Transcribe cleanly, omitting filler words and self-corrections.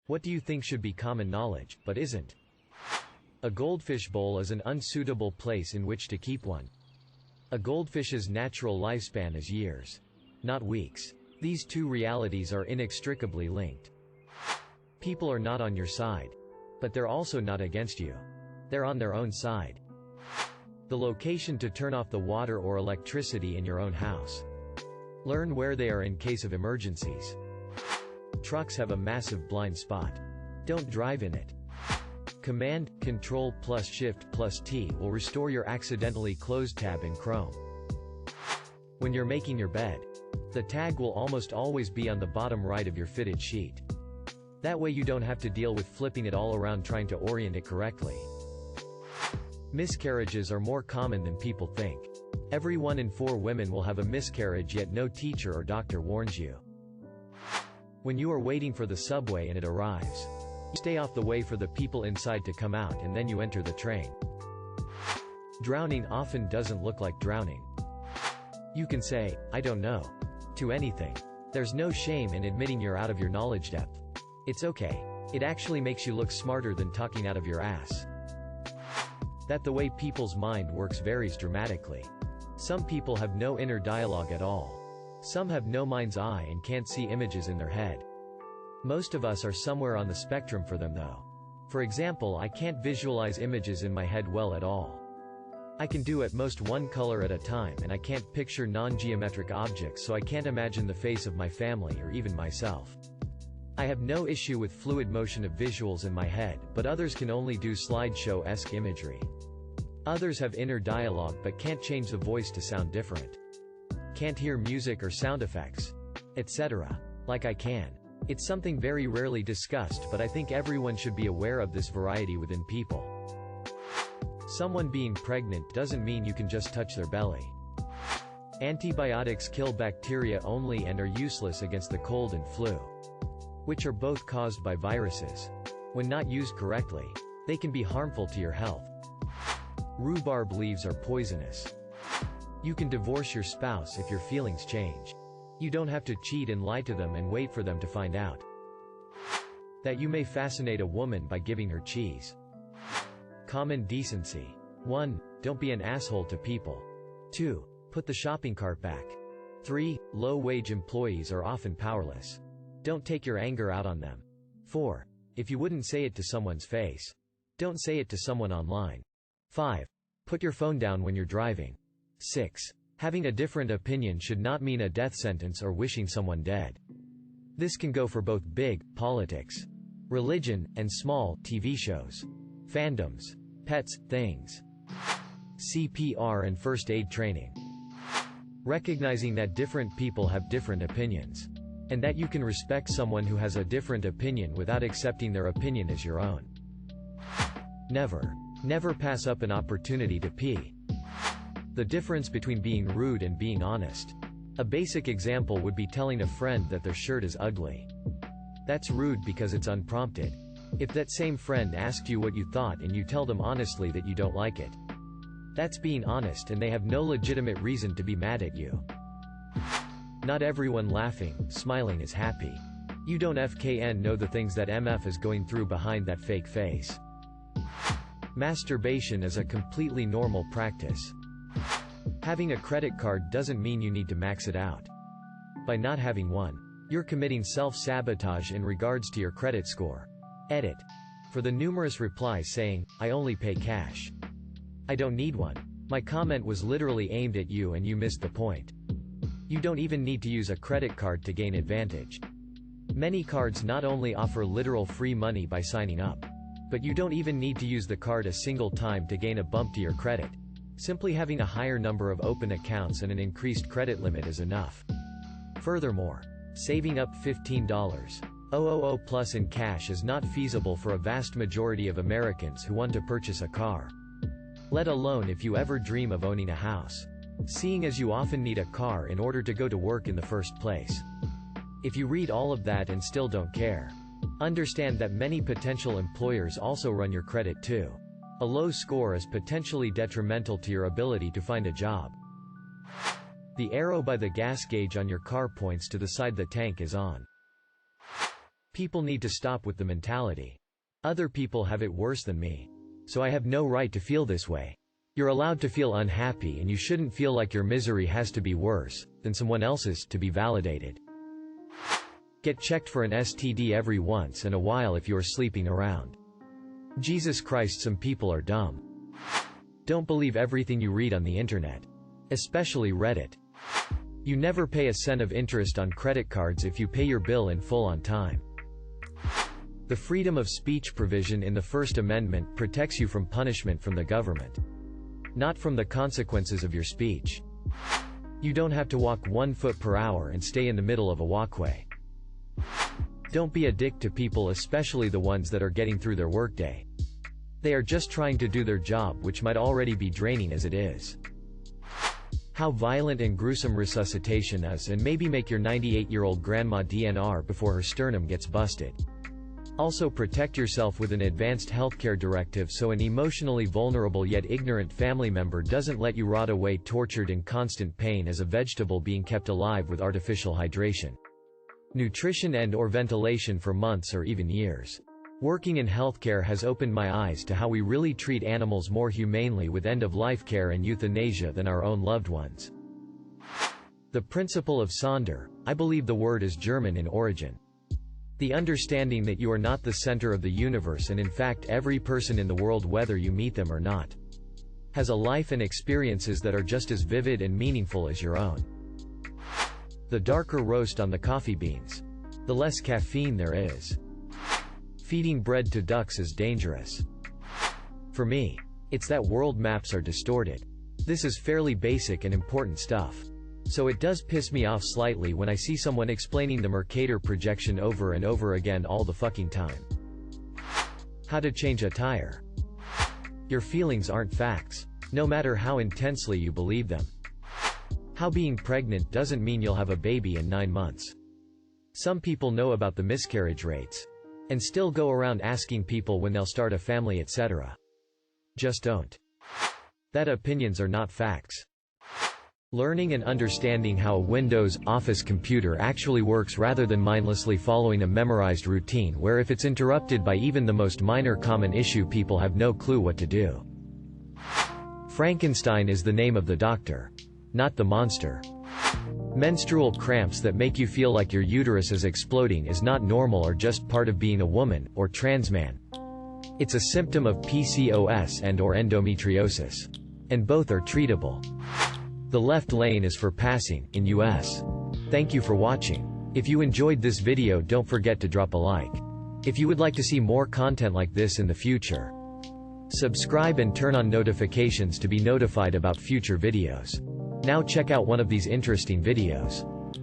What do you think should be common knowledge, but isn't? A goldfish bowl is an unsuitable place in which to keep one. A goldfish's natural lifespan is years, not weeks. These two realities are inextricably linked. People are not on your side. But they're also not against you. They're on their own side. The location to turn off the water or electricity in your own house. Learn where they are in case of emergencies. Trucks have a massive blind spot. Don't drive in it. Command, Control plus Shift plus T will restore your accidentally closed tab in Chrome. When you're making your bed, the tag will almost always be on the bottom right of your fitted sheet. That way you don't have to deal with flipping it all around trying to orient it correctly. Miscarriages are more common than people think. Every 1 in 4 women will have a miscarriage, yet no teacher or doctor warns you. When you are waiting for the subway and it arrives, you stay off the way for the people inside to come out, and then you enter the train. Drowning often doesn't look like drowning. You can say, "I don't know," to anything. There's no shame in admitting you're out of your knowledge depth. It's okay. It actually makes you look smarter than talking out of your ass. That the way people's mind works varies dramatically. Some people have no inner dialogue at all. Some have no mind's eye and can't see images in their head. Most of us are somewhere on the spectrum for them though. For example, I can't visualize images in my head well at all. I can do at most one color at a time, and I can't picture non-geometric objects, so I can't imagine the face of my family or even myself. I have no issue with fluid motion of visuals in my head, but others can only do slideshow-esque imagery. Others have inner dialogue but can't change the voice to sound different. Can't hear music or sound effects, etc. Like I can. It's something very rarely discussed, but I think everyone should be aware of this variety within people. Someone being pregnant doesn't mean you can just touch their belly. Antibiotics kill bacteria only and are useless against the cold and flu, which are both caused by viruses. When not used correctly, they can be harmful to your health. Rhubarb leaves are poisonous. You can divorce your spouse if your feelings change. You don't have to cheat and lie to them and wait for them to find out. That you may fascinate a woman by giving her cheese. Common decency. 1. Don't be an asshole to people. 2. Put the shopping cart back. 3. Low-wage employees are often powerless. Don't take your anger out on them. 4. If you wouldn't say it to someone's face, don't say it to someone online. 5. Put your phone down when you're driving. 6. Having a different opinion should not mean a death sentence or wishing someone dead. This can go for both big, politics, religion, and small, TV shows, fandoms, pets, things, CPR and first aid training. Recognizing that different people have different opinions, and that you can respect someone who has a different opinion without accepting their opinion as your own. Never pass up an opportunity to pee. The difference between being rude and being honest. A basic example would be telling a friend that their shirt is ugly. That's rude because it's unprompted. If that same friend asked you what you thought and you tell them honestly that you don't like it, that's being honest and they have no legitimate reason to be mad at you. Not everyone laughing, smiling is happy. You don't fkn know the things that MF is going through behind that fake face. Masturbation is a completely normal practice. Having a credit card doesn't mean you need to max it out. By not having one, you're committing self-sabotage in regards to your credit score. Edit. For the numerous replies saying, "I only pay cash. I don't need one." My comment was literally aimed at you and you missed the point. You don't even need to use a credit card to gain advantage. Many cards not only offer literal free money by signing up, but you don't even need to use the card a single time to gain a bump to your credit. Simply having a higher number of open accounts and an increased credit limit is enough. Furthermore, saving up $15,000 plus in cash is not feasible for a vast majority of Americans who want to purchase a car. Let alone if you ever dream of owning a house, seeing as you often need a car in order to go to work in the first place. If you read all of that and still don't care, understand that many potential employers also run your credit too. A low score is potentially detrimental to your ability to find a job. The arrow by the gas gauge on your car points to the side the tank is on. People need to stop with the mentality, other people have it worse than me, so I have no right to feel this way. You're allowed to feel unhappy, and you shouldn't feel like your misery has to be worse than someone else's to be validated. Get checked for an STD every once in a while if you're sleeping around. Jesus Christ, some people are dumb. Don't believe everything you read on the internet, especially Reddit. You never pay a cent of interest on credit cards if you pay your bill in full on time. The freedom of speech provision in the First Amendment protects you from punishment from the government, not from the consequences of your speech. You don't have to walk 1 foot per hour and stay in the middle of a walkway. Don't be a dick to people, especially the ones that are getting through their workday. They are just trying to do their job, which might already be draining as it is. How violent and gruesome resuscitation is, and maybe make your 98-year-old grandma DNR before her sternum gets busted. Also protect yourself with an advanced healthcare directive so an emotionally vulnerable yet ignorant family member doesn't let you rot away tortured in constant pain as a vegetable being kept alive with artificial hydration, nutrition and/or ventilation for months or even years. Working in healthcare has opened my eyes to how we really treat animals more humanely with end-of-life care and euthanasia than our own loved ones. The principle of Sonder, I believe the word is German in origin. The understanding that you are not the center of the universe, and in fact every person in the world, whether you meet them or not, has a life and experiences that are just as vivid and meaningful as your own. The darker roast on the coffee beans, the less caffeine there is. Feeding bread to ducks is dangerous. For me, it's that world maps are distorted. This is fairly basic and important stuff. So it does piss me off slightly when I see someone explaining the Mercator projection over and over again all the fucking time. How to change a tire. Your feelings aren't facts, no matter how intensely you believe them. How being pregnant doesn't mean you'll have a baby in 9 months. Some people know about the miscarriage rates, and still go around asking people when they'll start a family, etc. Just don't. That opinions are not facts. Learning and understanding how a Windows Office computer actually works rather than mindlessly following a memorized routine where if it's interrupted by even the most minor common issue people have no clue what to do. Frankenstein is the name of the doctor, not the monster. Menstrual cramps that make you feel like your uterus is exploding is not normal or just part of being a woman, or trans man. It's a symptom of PCOS and/or endometriosis. And both are treatable. The left lane is for passing, in US. Thank you for watching. If you enjoyed this video, don't forget to drop a like. If you would like to see more content like this in the future, subscribe and turn on notifications to be notified about future videos. Now check out one of these interesting videos.